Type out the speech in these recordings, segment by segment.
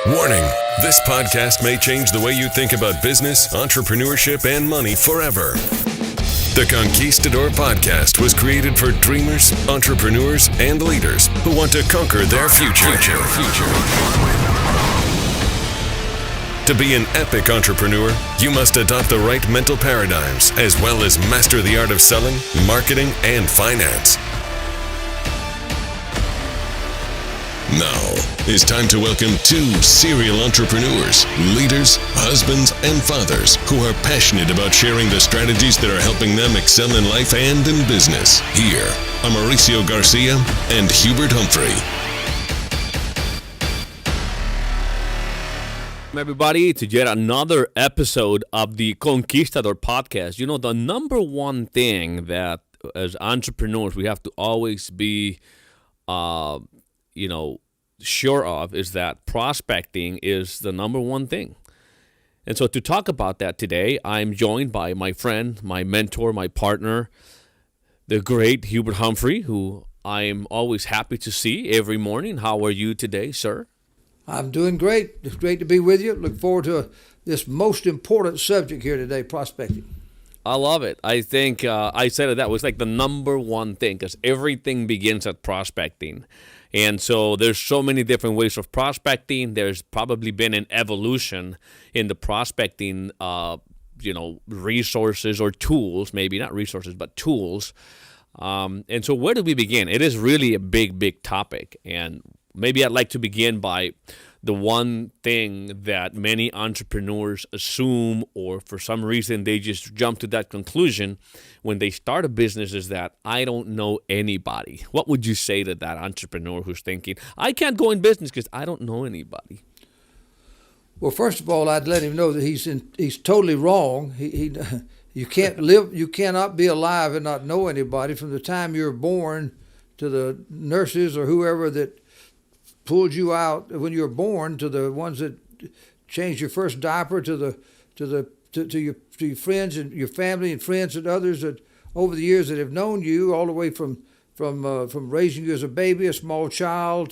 Warning, this podcast may change the way you think about business, entrepreneurship, and money forever. The Conquistador Podcast was created for dreamers, entrepreneurs, and leaders who want to conquer their future. To be an epic entrepreneur, you must adopt the right mental paradigms as well as master the art of selling, marketing, and finance. Now, it's time to welcome two serial entrepreneurs, leaders, husbands, and fathers who are passionate about sharing the strategies that are helping them excel in life and in business. Here are Mauricio Garcia and Hubert Humphrey. Everybody, to yet another episode of the Conquistador Podcast. You know, the number one thing that as entrepreneurs we have to always be sure of is that prospecting is the number one thing. And so to talk about that today, I'm joined by my friend, my mentor, my partner, the great Hubert Humphrey, who I'm always happy to see every morning. How are you today, sir? I'm doing great. It's great to be with you. Look forward to this most important subject here today, prospecting. I love it. I think I said that was like the number one thing because everything begins at prospecting. And so there's so many different ways of prospecting. There's probably been an evolution in the prospecting, resources or tools, maybe not resources, but tools. And so where do we begin? It is really a big, big topic. And maybe I'd like to begin by the one thing that many entrepreneurs assume, or for some reason they just jump to that conclusion when they start a business, is that I don't know anybody. What would you say to that entrepreneur who's thinking, I can't go in business because I don't know anybody? Well, first of all, I'd let him know that he's totally wrong. You can't live, you cannot be alive and not know anybody from the time you're born to the nurses or whoever that pulled you out when you were born, to the ones that changed your first diaper, to your friends and your family and friends and others that over the years that have known you, all the way from raising you as a baby, a small child,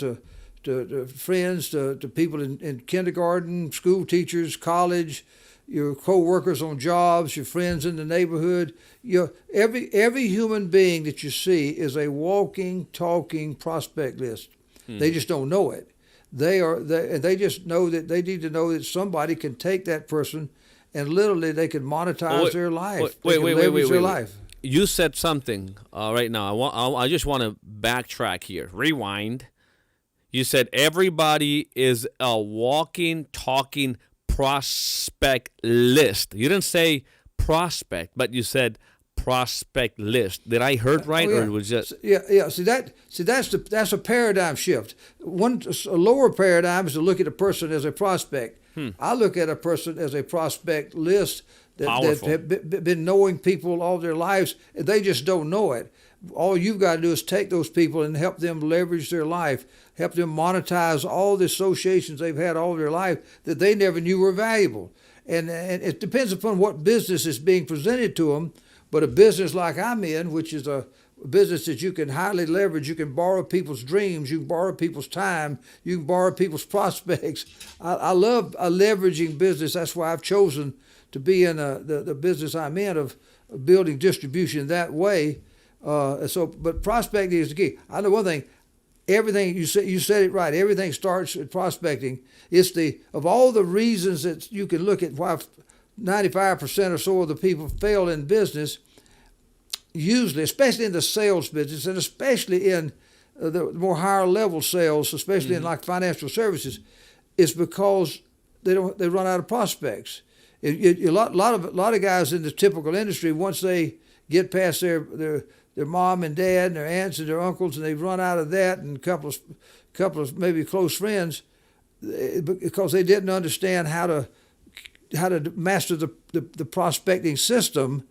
to friends, to people in kindergarten, school teachers, college, your co-workers on jobs, your friends in the neighborhood. Every human being that you see is a walking, talking prospect list. They just don't know it. They just know that they need to know that somebody can take that person and literally they can monetize their life. Wait. You said something right now. I just want to backtrack here. Rewind. You said everybody is a walking, talking prospect list. You didn't say prospect, but you said prospect list. Did I heard right, or it was just See that's a paradigm shift. A lower paradigm is to look at a person as a prospect. I look at a person as a prospect list that have been knowing people all their lives, and they just don't know it. All you've got to do is take those people and help them leverage their life, help them monetize all the associations they've had all their life that they never knew were valuable. And it depends upon what business is being presented to them. But a business like I'm in, which is a business that you can highly leverage, you can borrow people's dreams, you can borrow people's time, you can borrow people's prospects. I love a leveraging business. That's why I've chosen to be in the business I'm in of building distribution that way. But prospecting is the key. I know one thing. Everything you said it right. Everything starts at prospecting. It's of all the reasons that you can look at why 95% or so of the people fail in business, usually, especially in the sales business, and especially in the more higher level sales, especially in like financial services, is because they run out of prospects. A lot of guys in the typical industry, once they get past their mom and dad and their aunts and their uncles, and they've run out of that, and a couple of maybe close friends, because they didn't understand how to master the prospecting system,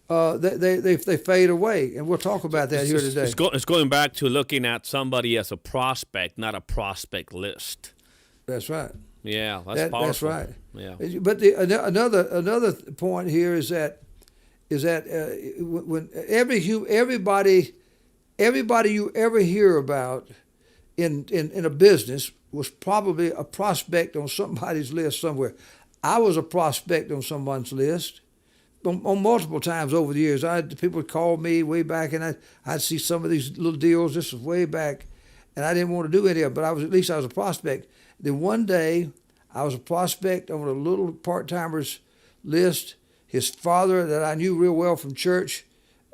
they fade away, and we'll talk about that here today. It's going back to looking at somebody as a prospect, not a prospect list. That's right. Yeah, that's powerful. That's right. Yeah. But another point here is that when everybody you ever hear about in a business, was probably a prospect on somebody's list somewhere. I was a prospect on someone's list on multiple times over the years. People would call me way back, and I'd see some of these little deals. This was way back, and I didn't want to do any of it, but at least I was a prospect. Then one day, I was a prospect on a little part-timer's list. His father, that I knew real well from church,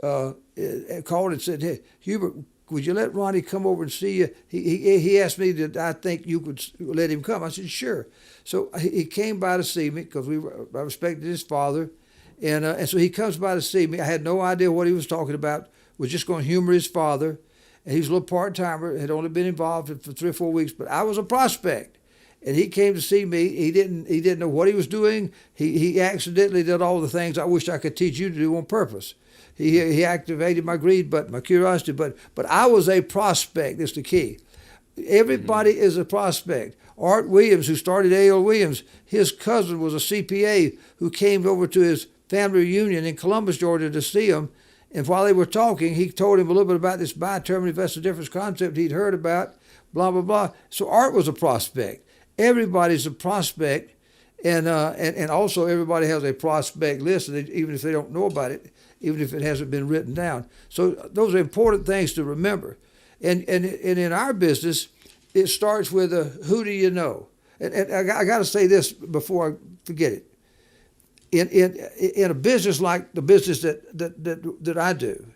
called and said, "Hey, Hubert, would you let Ronnie come over and see you?" He asked me that I think you could let him come. I said, "Sure." So he came by to see me because I respected his father. And so he comes by to see me. I had no idea what he was talking about. Was just going to humor his father. And he was a little part-timer, had only been involved for 3 or 4 weeks. But I was a prospect. And he came to see me. He didn't know what he was doing. He accidentally did all the things I wish I could teach you to do on purpose. He activated my greed, but my curiosity. But I was a prospect. That's the key. Everybody is a prospect. Art Williams, who started A.L. Williams, his cousin was a CPA who came over to his family reunion in Columbus, Georgia, to see him. And while they were talking, he told him a little bit about this bi-term investor difference concept he'd heard about, blah, blah, blah. So Art was a prospect. Everybody's a prospect, and also everybody has a prospect list, even if they don't know about it, even if it hasn't been written down. So those are important things to remember. And in our business, it starts with who do you know? And I got to say this before I forget it. In a business like the business that I do,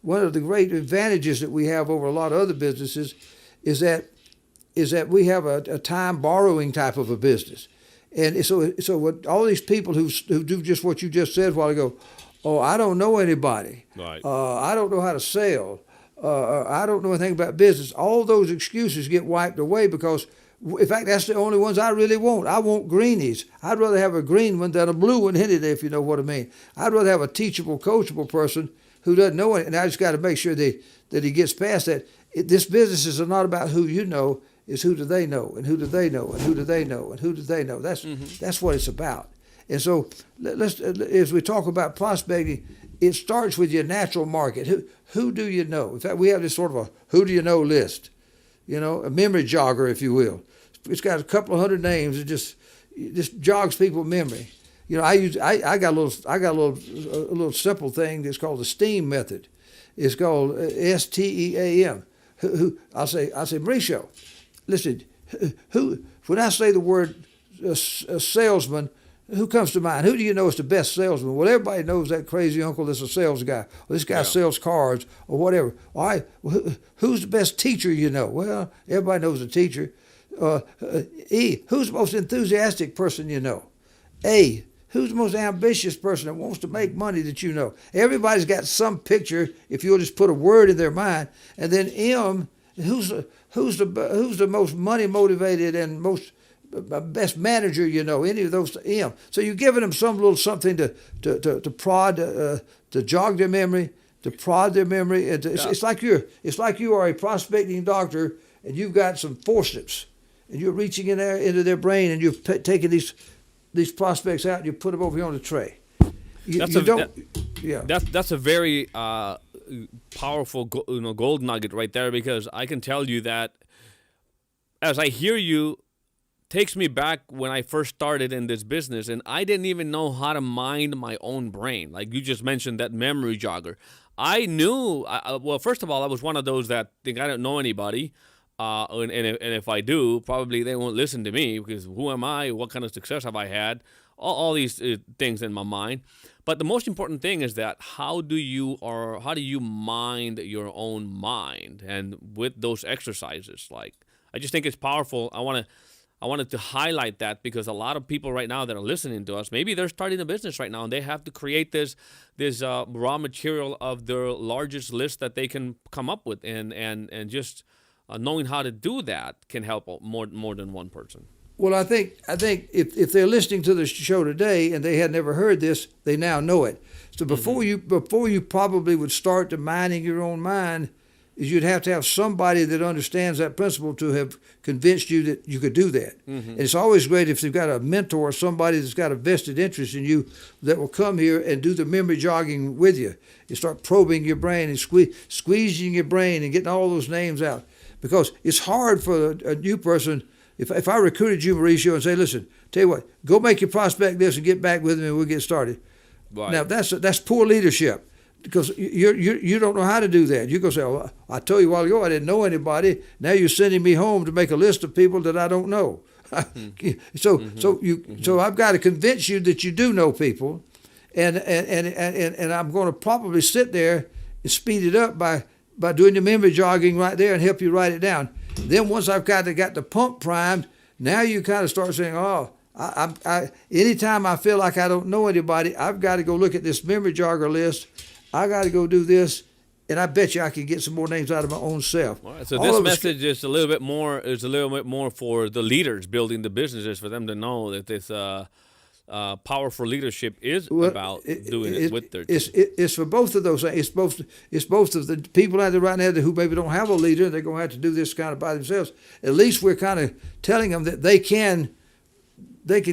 one of the great advantages that we have over a lot of other businesses is that we have a time borrowing type of a business. And so what all these people who do just what you just said a while ago, oh, I don't know anybody. Right. I don't know how to sell. I don't know anything about business. All those excuses get wiped away because, in fact, that's the only ones I really want. I want greenies. I'd rather have a green one than a blue one any day, if you know what I mean. I'd rather have a teachable, coachable person who doesn't know it. And I just got to make sure that he gets past that. This business is not about who you know. It's who do they know, and who do they know, and who do they know, and who do they know. That's what it's about. And so let's, as we talk about prospecting, it starts with your natural market. Who do you know? In fact, we have this sort of a who do you know list, a memory jogger, if you will. It's got a couple of hundred names. It just jogs people's memory. I got a little simple thing that's called the STEAM method. It's called STEAM. I'll say Mauricio, listen. When I say the word salesman, who comes to mind? Who do you know is the best salesman? Well, everybody knows that crazy uncle that's a sales guy. Or this guy sells cars or whatever. All right, who's the best teacher you know? Well, everybody knows a teacher. E, who's the most enthusiastic person you know? A, who's the most ambitious person that wants to make money that you know? Everybody's got some picture if you'll just put a word in their mind. And then M, who's the most money motivated and most best manager you know? Any of those M. So you're giving them some little something to prod, to jog their memory, to prod their memory. It's like you are a prospecting doctor and you've got some forceps and you're reaching in there into their brain and you're taking these prospects out and you put them over here on the tray. That's a very powerful gold nugget right there, because I can tell you that as I hear you, takes me back when I first started in this business, and I didn't even know how to mind my own brain. Like you just mentioned, that memory jogger. I knew, well, first of all, I was one of those that think I don't know anybody. And if I do, probably they won't listen to me, because who am I? What kind of success have I had? All these things in my mind. But the most important thing is that how do you mind your own mind? And with those exercises, I just think it's powerful. I wanted to highlight that, because a lot of people right now that are listening to us, maybe they're starting a business right now and they have to create this raw material of their largest list that they can come up with, and just knowing how to do that can help more than one person. Well, I think if they're listening to the show today and they had never heard this, they now know it. So before you probably would start to mining your own mind, is you'd have to have somebody that understands that principle to have convinced you that you could do that. And it's always great if you've got a mentor or somebody that's got a vested interest in you that will come here and do the memory jogging with you and start probing your brain and squeezing your brain and getting all those names out. Because it's hard for a new person if I recruited you, Mauricio, and say, listen, tell you what, go make your prospect list and get back with me, and we'll get started. Right. Now that's poor leadership, because you don't know how to do that. You go say, oh, I told you a while ago I didn't know anybody. Now you're sending me home to make a list of people that I don't know. So I've got to convince you that you do know people, and I'm going to probably sit there and speed it up by doing the memory jogging right there and help you write it down. Then once I've got the pump primed, now you kind of start saying, oh, I anytime I feel like I don't know anybody, I've got to go look at this memory jogger list. I got to go do this, and I bet you I can get some more names out of my own self. All right, so this message is a little bit more for the leaders building the businesses, for them to know that this powerful leadership is about doing it with their team. It's for both of those things. It's both of the people out there right now who maybe don't have a leader. They're going to have to do this kind of by themselves. At least we're kind of telling them that they can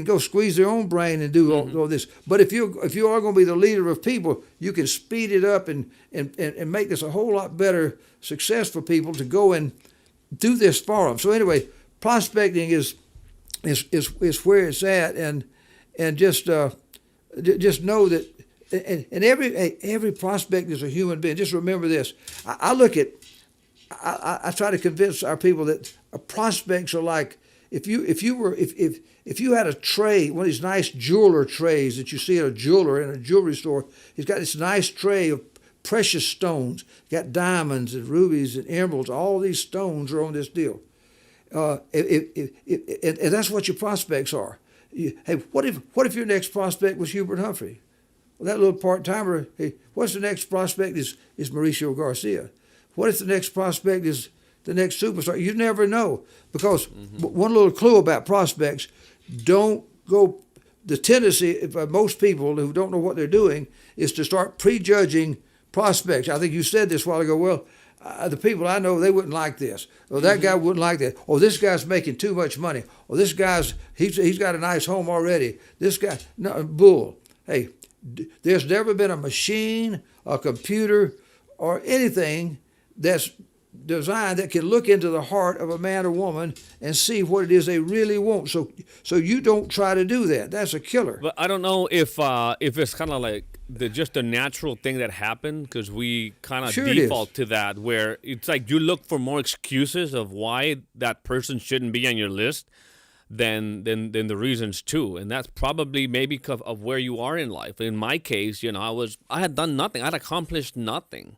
go squeeze their own brain and do all this. But if you are going to be the leader of people, you can speed it up and make this a whole lot better success for people to go and do this for them. So anyway, prospecting is where it's at, and just know that. And every prospect is a human being. Just remember this. I try to convince our people that prospects are like, if you had a tray, one of these nice jeweler trays that you see at a jeweler in a jewelry store, he's got this nice tray of precious stones. Got diamonds and rubies and emeralds. All these stones are on this deal. And that's what your prospects are. Hey, what if your next prospect was Hubert Humphrey? Well, that little part-timer, hey, what's the next prospect is Mauricio Garcia? What if the next prospect is the next superstar? You never know, because one little clue about prospects, don't go, the tendency of most people who don't know what they're doing is to start prejudging prospects. I think you said this a while ago, well, the people I know, they wouldn't like this. Or that guy wouldn't like that. Or this guy's making too much money. Or this guy's, he's got a nice home already. This guy, no, bull. Hey, there's never been a machine, a computer, or anything that's designed that can look into the heart of a man or woman and see what it is they really want. So you don't try to do that. That's a killer. But I don't know if it's kind of like just a natural thing that happened, because we kind of default to that, where it's like you look for more excuses of why that person shouldn't be on your list than the reasons too. And that's probably maybe because of where you are in life. In my case, I had done nothing. I'd accomplished nothing.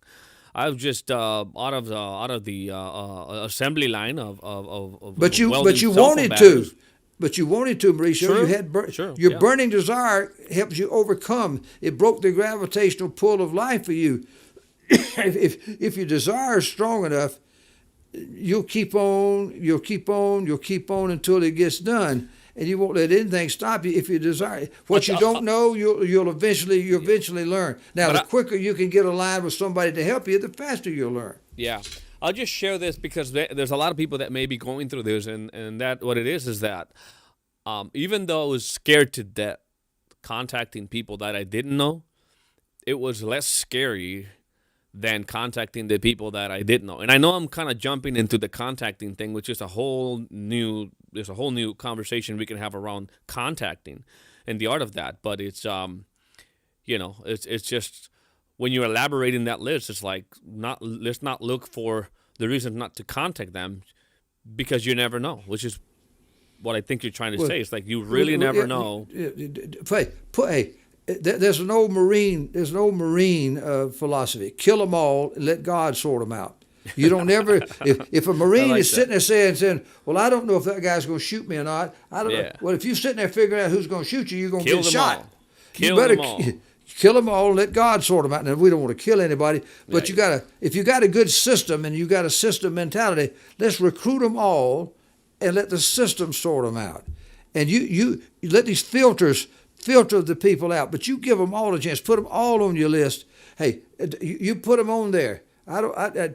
I was just out of the assembly line of But you wanted batteries. to. But you wanted to, Mauricio. Sure. You had your burning desire helps you overcome. It broke the gravitational pull of life for you. If your desire is strong enough, you'll keep on until it gets done, and you won't let anything stop you. If you desire what you don't know, you'll eventually learn. Now, the quicker you can get aligned with somebody to help you, the faster you'll learn. Yeah. I'll just share this because there's a lot of people that may be going through this, and that what it is that even though I was scared to death contacting people that I didn't know, it was less scary than contacting the people that I did know. And I know I'm kind of jumping into the contacting thing, which is a whole new conversation we can have around contacting and the art of that. But it's it's just, when you're elaborating that list, it's like, let's not look for the reason not to contact them, because you never know, which is what I think you're trying to say. It's like you really never know. Hey, there's an old Marine philosophy: kill them all and let God sort them out. You don't never. If a Marine is sitting there saying, "Well, I don't know if that guy's going to shoot me or not," I don't know. Well, if you're sitting there figuring out who's going to shoot you, you're going to get shot. Kill them all. Kill them all and let God sort them out. Now, we don't want to kill anybody, but if you got a good system and you got a system mentality, let's recruit them all and let the system sort them out. And you let these filter the people out, but you give them all a chance. Put them all on your list. Hey, you put them on there.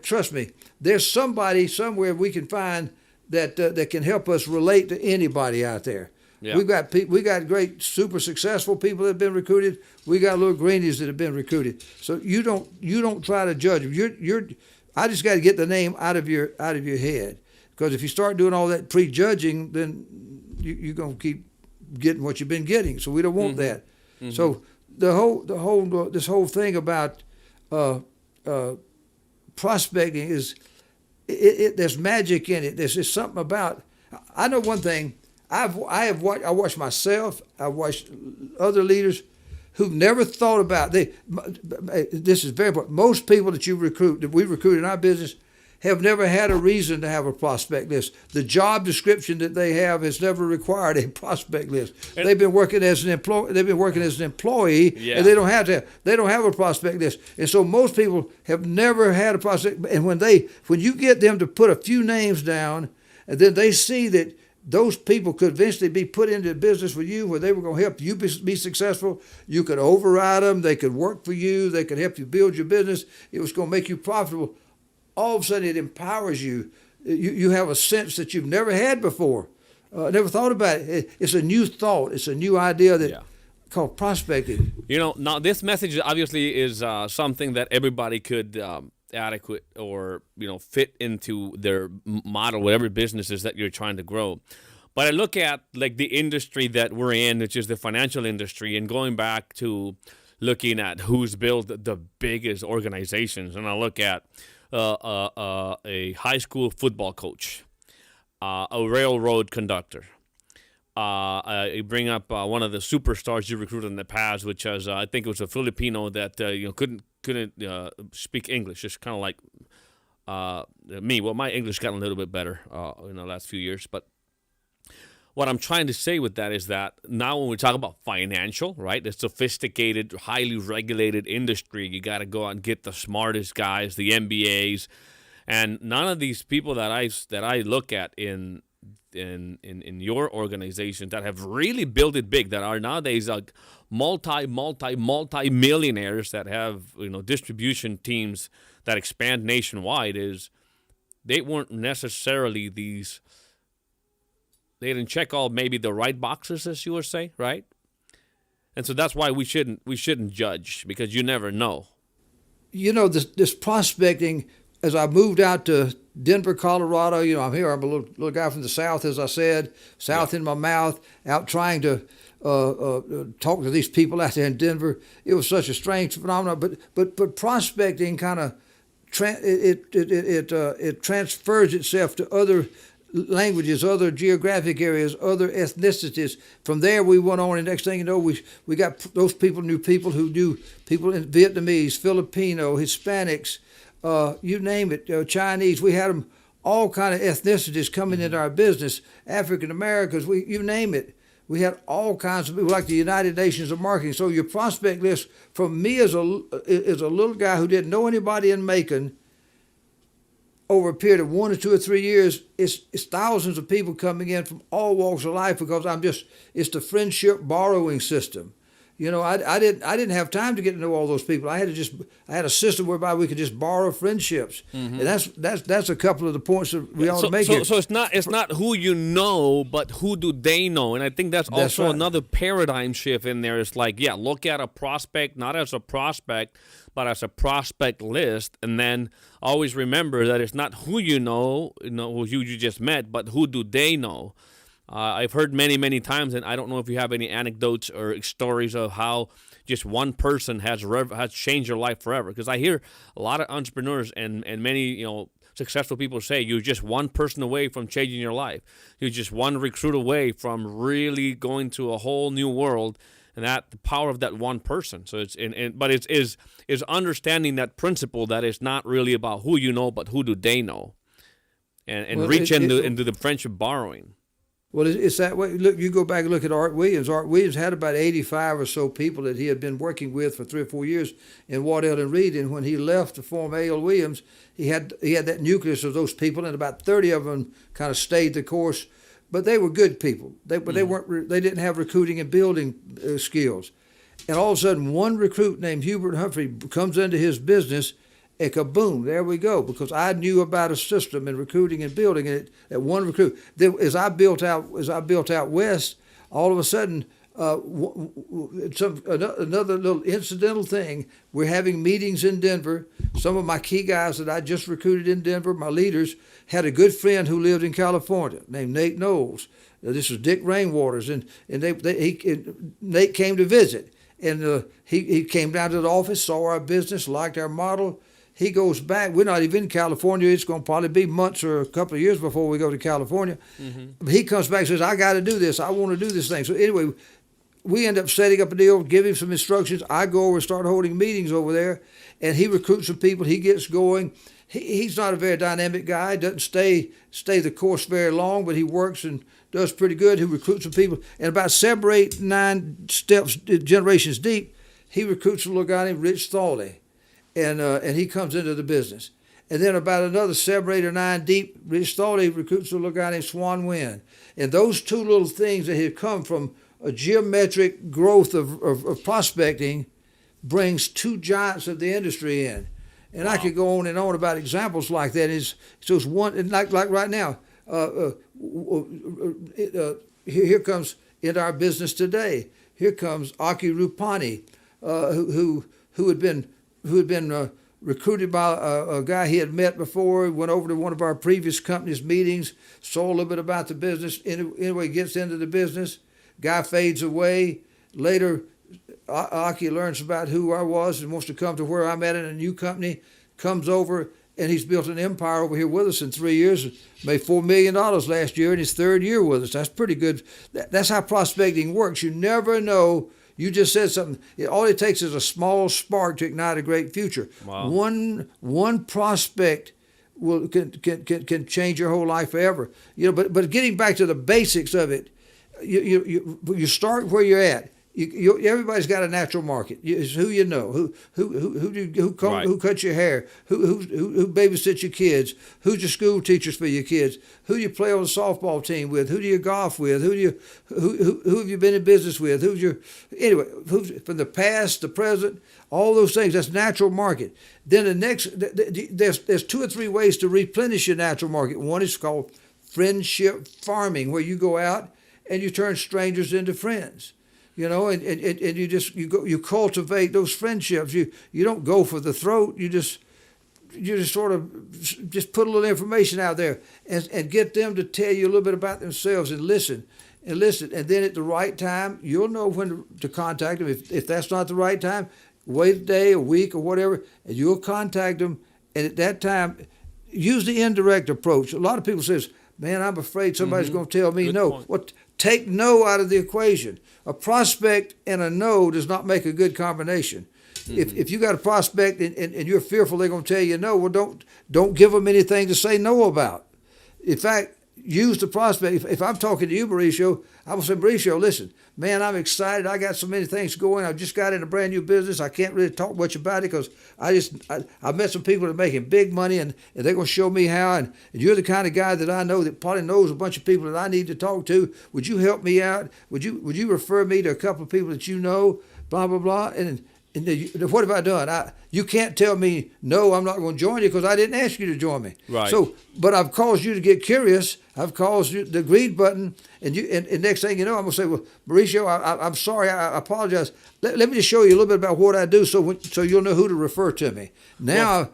Trust me, there's somebody somewhere we can find that can help us relate to anybody out there. Yeah. We got great, super successful people that have been recruited. We got little greenies that have been recruited. So you don't try to judge them. I just got to get the name out of your head, Because if you start doing all that prejudging, then you're going to keep getting what you've been getting. So we don't want that. So this whole thing about prospecting is there's magic in it. There's just something about. I know one thing. I watched myself. I watched other leaders who've never thought about this is very important. Most people that we recruit in our business have never had a reason to have a prospect list. The job description that they have has never required a prospect list. They've been working as an employee. And they don't have a prospect list. And so most people have never had a prospect. And when you get them to put a few names down, and then they see that those people could eventually be put into business with you where they were going to help you be successful. You could override them. They could work for you. They could help you build your business. It was going to make you profitable. All of a sudden, it empowers you. You have a sense that you've never had before. Never thought about it. It's a new thought. It's a new idea called prospecting. Now this message obviously is something that everybody could adequate or fit into their model, whatever business is that you're trying to grow. But I look at like the industry that we're in, which is the financial industry, and going back to looking at who's built the biggest organizations, and I look at a high school football coach, a railroad conductor. You bring up one of the superstars you recruited in the past, which was I think it was a Filipino that couldn't speak English, just kind of like me. Well, my English got a little bit better in the last few years, but what I'm trying to say with that is that now when we talk about financial, right, the sophisticated, highly regulated industry, you got to go out and get the smartest guys, the MBAs, and none of these people that I look at in your organization that have really built it big, that are nowadays like multi millionaires that have distribution teams that expand nationwide, is they weren't necessarily these. They didn't check all maybe the right boxes, as you would say, right? And so that's why we shouldn't judge, because you never know. This prospecting. As I moved out to Denver, Colorado, I'm here. I'm a little guy from the South, as I said, in my mouth, out trying to talk to these people out there in Denver. It was such a strange phenomenon. But prospecting kind of it transfers itself to other languages, other geographic areas, other ethnicities. From there, we went on, and next thing you know, we got those people knew people who knew people in Vietnamese, Filipino, Hispanics. You name it, Chinese. We had them, all kind of ethnicities coming into our business. African Americans, you name it. We had all kinds of people, like the United Nations of Marketing. So your prospect list, from me as a little guy who didn't know anybody in Macon, over a period of 1 or 2 or 3 years, it's thousands of people coming in from all walks of life, because it's the friendship borrowing system. I didn't have time to get to know all those people. I had a system whereby we could just borrow friendships, and that's a couple of the points that we ought to make. So it's not who you know, but who do they know, and I think that's also right. Another paradigm shift in there. It's like, look at a prospect not as a prospect, but as a prospect list, and then always remember that it's not who you know, who you just met, but who do they know. I've heard many times, and I don't know if you have any anecdotes or stories of how just one person has changed your life forever. Because I hear a lot of entrepreneurs and many successful people say you're just one person away from changing your life. You're just one recruit away from really going to a whole new world, and that the power of that one person. So it's understanding that principle that it's not really about who you know, but who do they know, and reach into the friendship borrowing. Well, it's that way. Look, you go back and look at Art Williams. Art Williams had about 85 or so people that he had been working with for 3 or 4 years in Waddell and Reed. And when he left to form A.L. Williams, he had that nucleus of those people, and about 30 of them kind of stayed the course. But they were good people. They didn't have recruiting and building skills. And all of a sudden, one recruit named Hubert Humphrey comes into his business. And kaboom, there we go. Because I knew about a system in recruiting and building, and that one recruit. As I built out west, all of a sudden Another little incidental thing. We're having meetings in Denver. Some of my key guys that I just recruited in Denver, my leaders, had a good friend who lived in California named Nate Knowles. This was Dick Rainwaters, and Nate came to visit, and he came down to the office, saw our business, liked our model. He goes back. We're not even in California. It's going to probably be months or a couple of years before we go to California. Mm-hmm. He comes back and says, I got to do this. I want to do this thing. So anyway, we end up setting up a deal, give him some instructions. I go over and start holding meetings over there, and he recruits some people. He gets going. He's not a very dynamic guy. Doesn't stay the course very long, but he works and does pretty good. He recruits some people. And about 7 or 8, 9 steps, generations deep, he recruits a little guy named Rich Thawley. And he comes into the business. And then about another 7 or 8 or 9 deep, Rich Thawley recruits a little guy named Swan Wynn. And those two little things that had come from a geometric growth of prospecting brings 2 giants of the industry in. And wow. I could go on and on about examples like that. So it's one, and like right now, here comes into our business today. Here comes Aki Rupani, who had been recruited by a guy he had met before. He went over to one of our previous company's meetings, saw a little bit about the business. Anyway, gets into the business. Guy fades away. Later, Aki learns about who I was and wants to come to where I'm at in a new company. Comes over, and he's built an empire over here with us in 3 years. Made $4 million last year in his 3rd year with us. That's pretty good. That's how prospecting works. You never know. You just said something. All it takes is a small spark to ignite a great future. Wow. One prospect can change your whole life forever. But getting back to the basics of it, you start where you're at. Everybody's got a natural market. It's who you know, who cuts your hair, who babysits your kids, who's your school teachers for your kids, who you play on the softball team with, who do you golf with, who have you been in business with, who's from the past, the present, all those things. That's natural market. Then the next, there's 2 or 3 ways to replenish your natural market. One is called friendship farming, where you go out and you turn strangers into friends. And you cultivate those friendships. You don't go for the throat. You just sort of just put a little information out there and get them to tell you a little bit about themselves and listen. And then at the right time, you'll know when to contact them. If that's not the right time, wait a day, a week, or whatever, and you'll contact them. And at that time, use the indirect approach. A lot of people says, man, I'm afraid somebody's going to tell me Good no. Point. Take no out of the equation. A prospect and a no does not make a good combination. Mm-hmm. If you got a prospect and you're fearful they're going to tell you no, well, don't give them anything to say no about. In fact, use the prospect. If I'm talking to you, Mauricio, I will say, Mauricio, listen, man, I'm excited. I got so many things going. I just got in a brand new business. I can't really talk much about it because I met some people that are making big money and they're going to show me how. And you're the kind of guy that I know that probably knows a bunch of people that I need to talk to. Would you help me out? Would you refer me to a couple of people that you know? Blah blah blah. And what have I done? You can't tell me, no, I'm not going to join you because I didn't ask you to join me. Right. So, but I've caused you to get curious. I've caused you the agreed button. And next thing you know, I'm going to say, well, Mauricio, I'm sorry. I apologize. Let me just show you a little bit about what I do so you'll know who to refer to me. Now,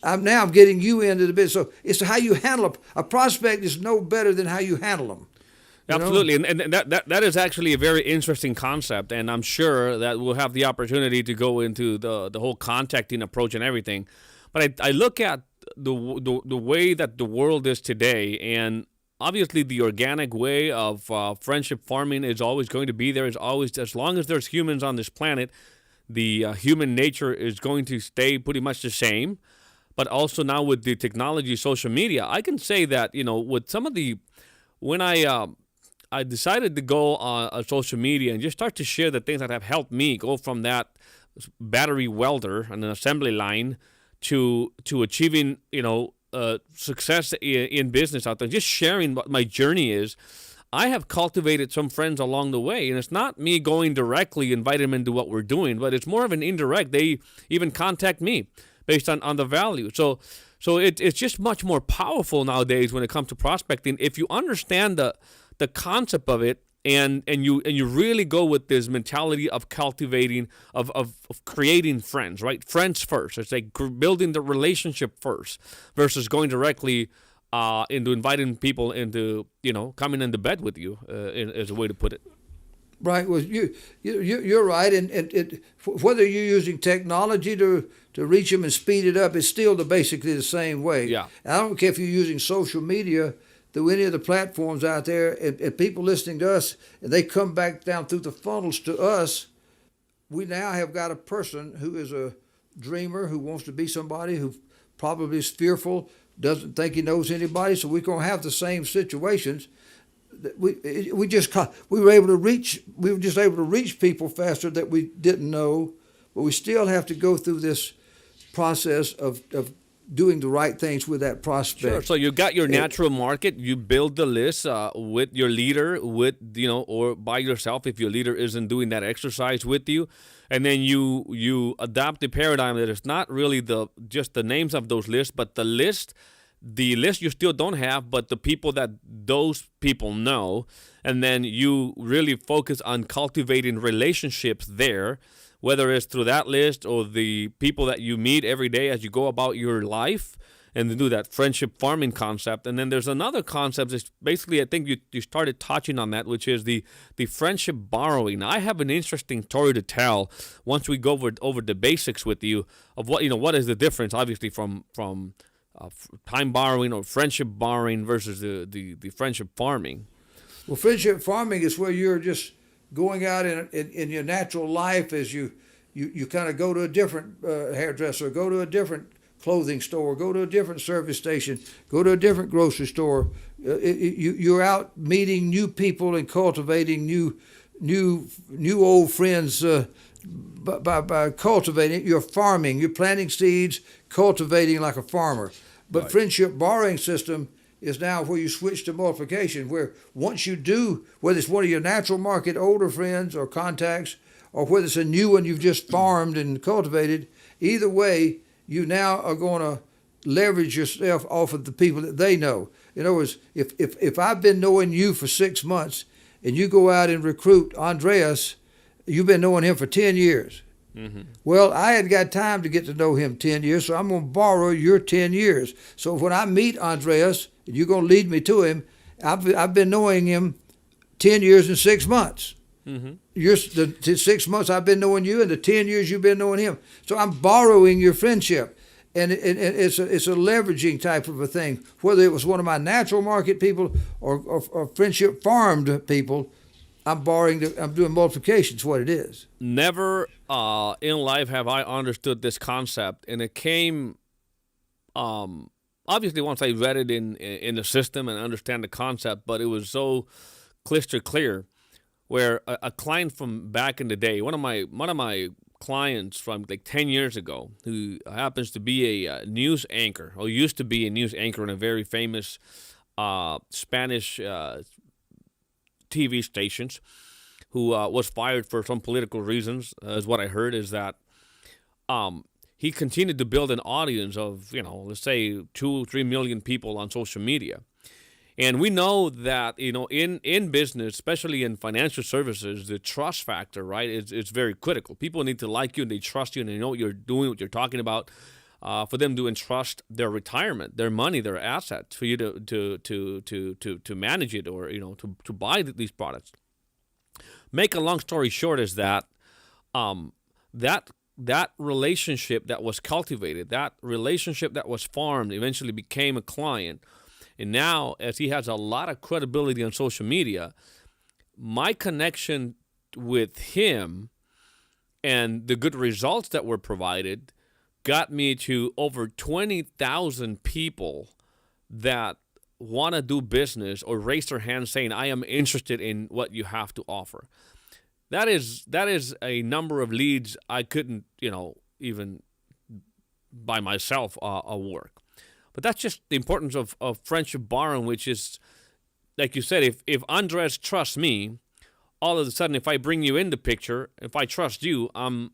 I'm getting you into the business. So it's how you handle a prospect is no better than how you handle them. Absolutely, and that is actually a very interesting concept, and I'm sure that we'll have the opportunity to go into the whole contacting approach and everything. But I look at the way that the world is today, and obviously the organic way of friendship farming is always going to be there. Is always, as long as there's humans on this planet, the human nature is going to stay pretty much the same. But also now with the technology, social media, I can say that with some of when I decided to go on social media and just start to share the things that have helped me go from that battery welder on an assembly line to achieving, success in business out there. Just sharing what my journey is. I have cultivated some friends along the way, and it's not me going directly invite them into what we're doing, but it's more of an indirect. They even contact me based on the value. So it's just much more powerful nowadays when it comes to prospecting if you understand the concept of it and you really go with this mentality of cultivating, of creating friends, right? Friends first. It's like building the relationship first versus going directly into inviting people into, coming into bed with you, is a way to put it. Right. Well, you're right, and whether you're using technology to reach them and speed it up, it's still basically the same way. Yeah. And I don't care if you're using social media through any of the platforms out there, and people listening to us, and they come back down through the funnels to us. We now have got a person who is a dreamer, who wants to be somebody, who probably is fearful, doesn't think he knows anybody. So we're going to have the same situations. We were just able to reach people faster that we didn't know, but we still have to go through this process of doing the right things with that prospect. Sure. So you got your natural market. You build the list with your leader, or by yourself if your leader isn't doing that exercise with you, and then you adopt the paradigm that it's not really just the names of those lists, but the list you still don't have, but the people that those people know, and then you really focus on cultivating relationships there, whether it's through that list or the people that you meet every day as you go about your life, and to do that friendship farming concept. And then there's another concept that's basically, I think you started touching on that, which is the friendship borrowing. Now, I have an interesting story to tell once we go over the basics with you of what is the difference, obviously, from time borrowing or friendship borrowing versus the friendship farming. Well, friendship farming is where you're just going out in your natural life as you kind of go to a different hairdresser, go to a different clothing store, go to a different service station, go to a different grocery store. You're out meeting new people and cultivating new old friends. By cultivating, you're farming, you're planting seeds, cultivating like a farmer. But right. Friendship borrowing system is now where you switch to multiplication, where once you do, whether it's one of your natural market older friends or contacts, or whether it's a new one you've just farmed and cultivated, either way, you now are going to leverage yourself off of the people that they know. In other words, if I've been knowing you for 6 months and you go out and recruit Andreas, you've been knowing him for 10 years. Mm-hmm. Well, I had got time to get to know him 10 years, so I'm going to borrow your 10 years. So when I meet Andreas, and you're going to lead me to him, I've been knowing him 10 years and 6 months. Mm-hmm. The 6 months I've been knowing you, and the 10 years you've been knowing him. So I'm borrowing your friendship. And it's a leveraging type of a thing, whether it was one of my natural market people or friendship farmed people. I'm doing multiplication. It's what it is. Never in life have I understood this concept, and it came obviously once I read it in the system and understand the concept. But it was so crystal clear, where a client from back in the day, one of my clients from like 10 years ago, who happens to be a news anchor, or used to be a news anchor in a very famous Spanish TV stations, who was fired for some political reasons, is what I heard, is that he continued to build an audience of, let's say 2-3 million people on social media. And we know that, in business, especially in financial services, the trust factor, right, is very critical. People need to like you, and they trust you, and they know what you're doing, what you're talking about, for them to entrust their retirement, their money, their assets, for you to manage it, or to buy these products. Make a long story short is that that relationship that was cultivated, that relationship that was farmed, eventually became a client. And now, as he has a lot of credibility on social media, my connection with him and the good results that were provided got me to over 20,000 people that want to do business or raise their hand saying, I am interested in what you have to offer. That is a number of leads I couldn't, even by myself work. But that's just the importance of friendship borrowing, which is, like you said, if Andres trusts me, all of a sudden, if I bring you in the picture, if I trust you, I'm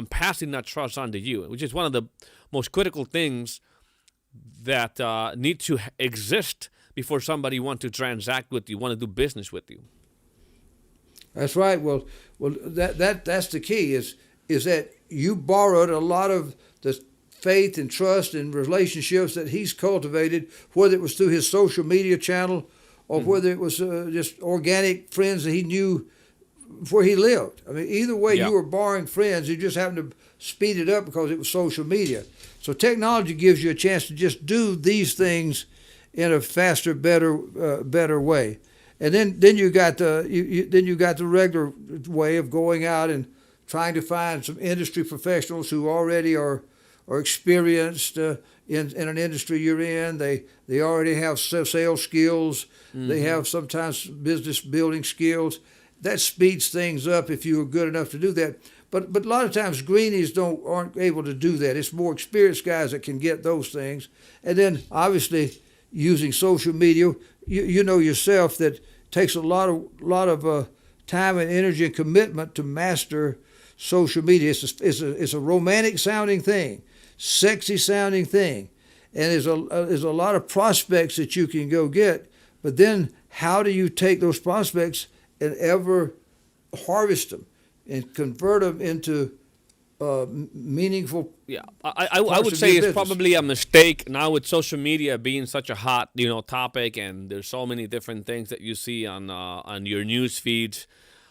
passing that trust on to you, which is one of the most critical things that need to exist before somebody wants to transact with you, want to do business with you. That's right. Well, that's the key is that you borrowed a lot of the faith and trust and relationships that he's cultivated, whether it was through his social media channel or whether it was just organic friends that he knew where he lived. I mean, either way, you were borrowing friends. You just happened to speed it up because it was social media. So technology gives you a chance to just do these things in a faster, better way. And then you got the regular way of going out and trying to find some industry professionals who already are experienced in an industry you're in. They already have sales skills. They have sometimes business building skills. That speeds things up if you are good enough to do that. But a lot of times greenies aren't able to do that. It's more experienced guys that can get those things. And then obviously using social media, you know yourself that it takes a lot of time and energy and commitment to master social media. It's a romantic sounding thing, sexy sounding thing, and there's a lot of prospects that you can go get. But then how do you take those prospects and ever harvest them and convert them into meaningful? Yeah, I would say it's probably a mistake now with social media being such a hot topic, and there's so many different things that you see on your news feeds,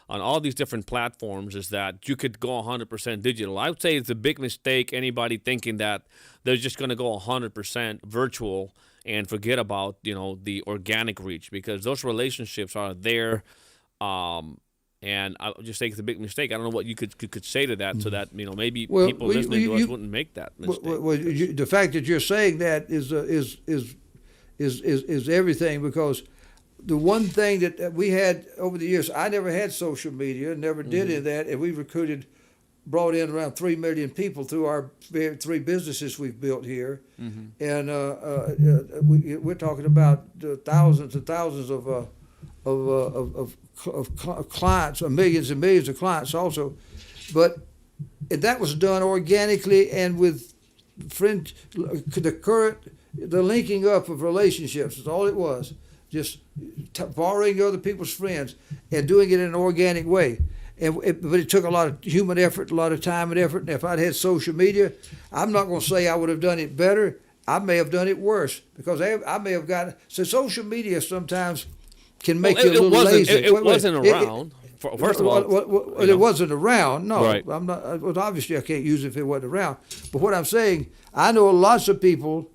on all these different platforms, is that you could go 100% digital. I would say it's a big mistake anybody thinking that they're just going to go 100% virtual and forget about the organic reach, because those relationships are there. And I would just think it's a big mistake. I don't know what you could say to that, so that maybe people listening to us wouldn't make that mistake. The fact that you're saying that is everything, because the one thing that we had over the years, I never had social media, never did any of that, and we brought in around 3 million people through our 3 businesses we've built here, and we're talking about thousands and thousands of clients, or millions and millions of clients also. But that was done organically and with the linking up of relationships. That's all it was. Just borrowing other people's friends and doing it in an organic way. But it took a lot of human effort, a lot of time and effort. And if I'd had social media, I'm not going to say I would have done it better. I may have done it worse, because I may have gotten. So social media sometimes can make you a little lazy. It wasn't around. First of all, it wasn't around. No, right. I'm not. Well, obviously, I can't use it if it wasn't around. But what I'm saying, I know lots of people.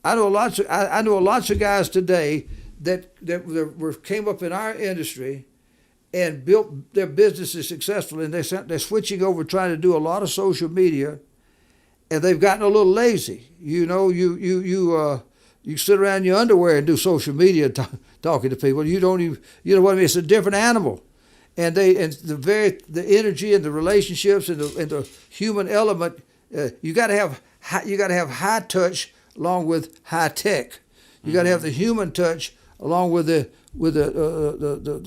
I know lots of guys today that came up in our industry and built their businesses successful, and they're switching over, trying to do a lot of social media, and they've gotten a little lazy. You sit around in your underwear and do social media talking to people. You don't even, what I mean? It's a different animal, and the energy and the relationships and the human element. You got to have high touch along with high tech. You got to have the human touch along with the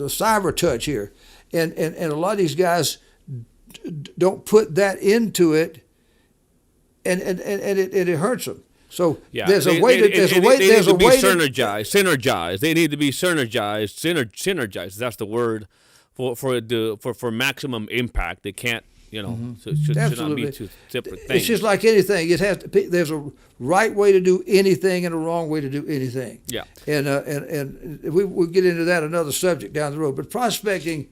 cyber touch here, and a lot of these guys don't put that into it, and it hurts them. So there's a way to be synergized. They need to be synergized. That's the word for maximum impact. They can't, so it should not be two separate things. It's just like anything. There's a right way to do anything and a wrong way to do anything. Yeah. And we'll get into that another subject down the road. But prospecting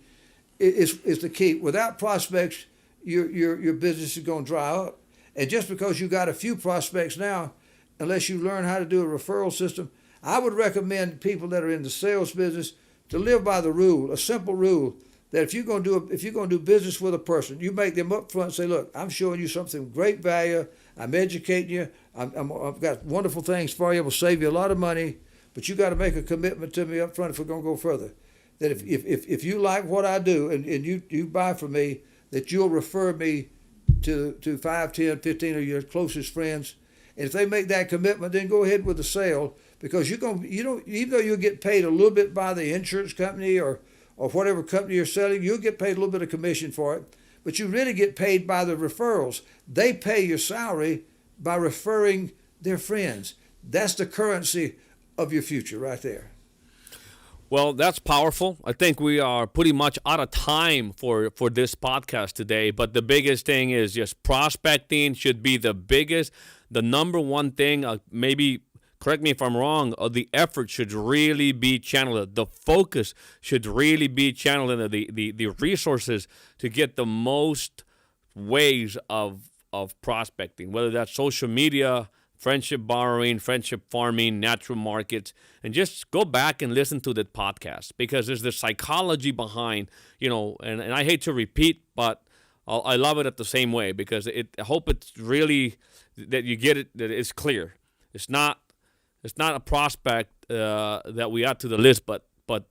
is the key. Without prospects, your business is going to dry up. And just because you got a few prospects now, unless you learn how to do a referral system, I would recommend people that are in the sales business to live by the rule, a simple rule, that if you're going to do business with a person, you make them up front and say, look, I'm showing you something of great value. I'm educating you. I've got wonderful things for you. It will save you a lot of money, but you got to make a commitment to me up front if we're going to go further. That if you like what I do and you buy from me, that you'll refer me to 5, 10, 15 of your closest friends. And if they make that commitment, then go ahead with the sale, because even though you'll get paid a little bit by the insurance company or whatever company you're selling, you'll get paid a little bit of commission for it, but you really get paid by the referrals. They pay your salary by referring their friends. That's the currency of your future right there. Well, that's powerful. I think we are pretty much out of time for this podcast today. But the biggest thing is just prospecting should be the number one thing. Maybe correct me if I'm wrong. The effort should really be channeled. The focus should really be channeled into the resources to get the most ways of prospecting, whether that's social media, friendship borrowing, friendship farming, natural markets, and just go back and listen to the podcast, because there's the psychology behind, and I hate to repeat, but I love it at the same way, because I hope it's really that you get it, that it's clear. It's not a prospect that we add to the list, but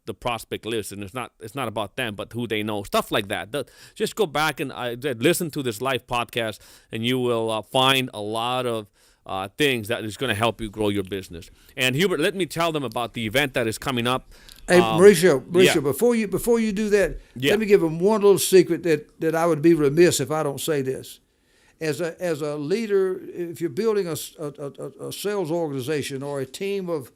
the prospect list, and it's not about them, but who they know, stuff like that. Just go back and listen to this live podcast, and you will find a lot of things that is going to help you grow your business. And Hubert, let me tell them about the event that is coming up. Hey, Mauricio, yeah. before you do that, let me give them one little secret that I would be remiss if I don't say this. As a leader, if you're building a sales organization or a team of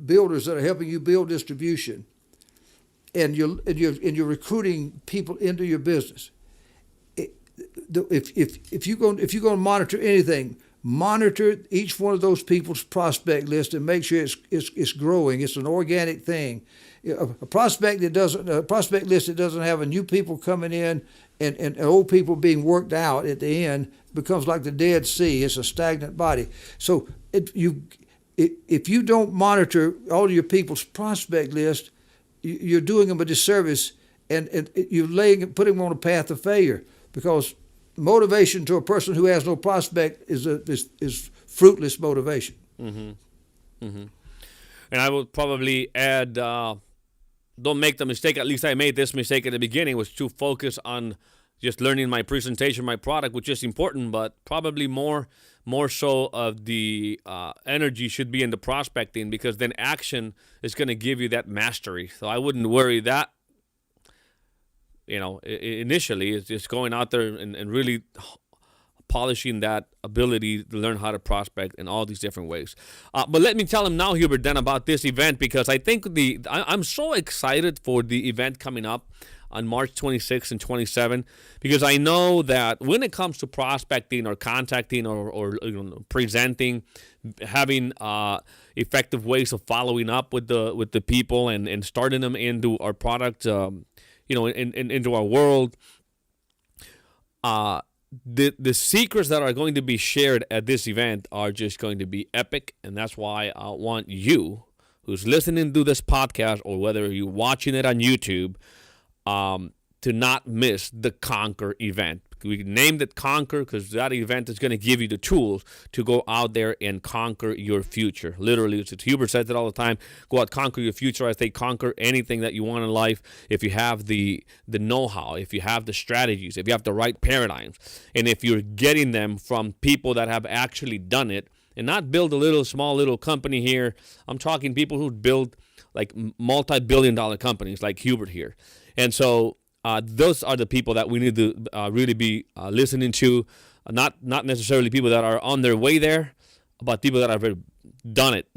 builders that are helping you build distribution, and you're recruiting people into your business, if you're going to monitor anything, monitor each one of those people's prospect list and make sure it's growing. It's an organic thing. A prospect list that doesn't have a new people coming in and old people being worked out at the end becomes like the Dead Sea. It's a stagnant body. So if you don't monitor all of your people's prospect list, you're doing them a disservice, and you're putting them on a path of failure, because motivation to a person who has no prospect is fruitless motivation. Mm-hmm. Mm-hmm. And I would probably add, don't make the mistake, at least I made this mistake at the beginning, was to focus on just learning my presentation, my product, which is important, but probably more so of the energy should be in the prospecting, because then action is going to give you that mastery. So I wouldn't worry that. Initially, it's just going out there and really polishing that ability to learn how to prospect in all these different ways. But let me tell him now, Hubert, then about this event, because I think I'm so excited for the event coming up on March 26 and 27, because I know that when it comes to prospecting or contacting or presenting, having effective ways of following up with the people and starting them into our product, into our world, the secrets that are going to be shared at this event are just going to be epic, and that's why I want you, who's listening to this podcast, or whether you're watching it on YouTube, to not miss the Conquer event. We named it Conquer because that event is going to give you the tools to go out there and conquer your future. Literally, Hubert says it all the time. Go out, conquer your future. I say conquer anything that you want in life if you have the know-how, if you have the strategies, if you have the right paradigms, and if you're getting them from people that have actually done it, and not build a small little company here. I'm talking people who build like multi-billion-dollar companies like Hubert here. And so those are the people that we need to really be listening to, not necessarily people that are on their way there, but people that have done it,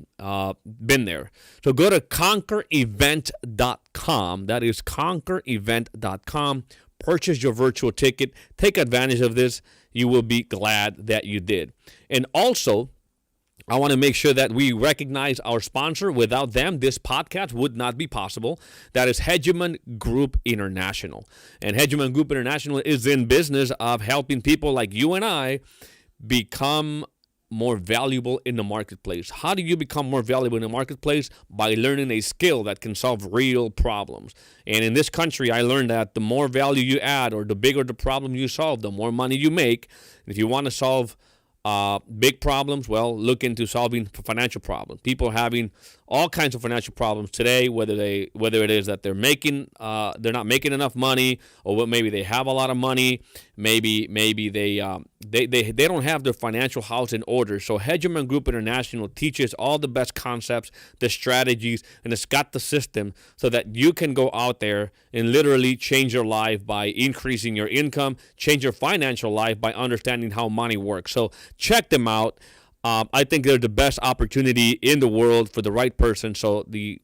been there. So go to conquerevent.com. That is conquerevent.com. Purchase your virtual ticket. Take advantage of this. You will be glad that you did. And also, I want to make sure that we recognize our sponsor. Without them, this podcast would not be possible. That is Hegemon Group International. And Hegemon Group International is in business of helping people like you and I become more valuable in the marketplace. How do you become more valuable in the marketplace? By learning a skill that can solve real problems. And in this country, I learned that the more value you add, or the bigger the problem you solve, the more money you make. If you want to solve big problems, well, look into solving financial problems. People having all kinds of financial problems today, whether it is that they're not making enough money, or maybe they have a lot of money, maybe they don't have their financial house in order. So Hegemon Group International teaches all the best concepts, the strategies, and it's got the system so that you can go out there and literally change your life by increasing your income, change your financial life by understanding how money works. So check them out. I think they're the best opportunity in the world for the right person. So the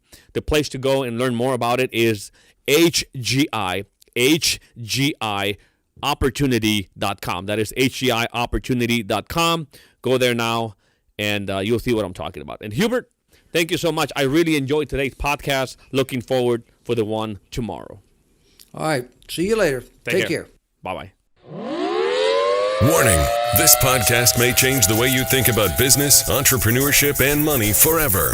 place to go and learn more about it is HGIopportunity.com. That is HGIopportunity.com. Go there now, and you'll see what I'm talking about. And Hubert, thank you so much. I really enjoyed today's podcast. Looking forward for the one tomorrow. All right. See you later. Take care. Bye-bye. Warning, this podcast may change the way you think about business, entrepreneurship, and money forever.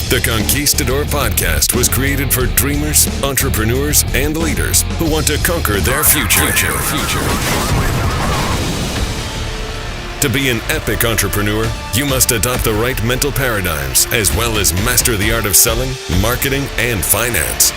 The Conquistador Podcast was created for dreamers, entrepreneurs, and leaders who want to conquer their future. To be an epic entrepreneur, you must adopt the right mental paradigms as well as master the art of selling, marketing, and finance.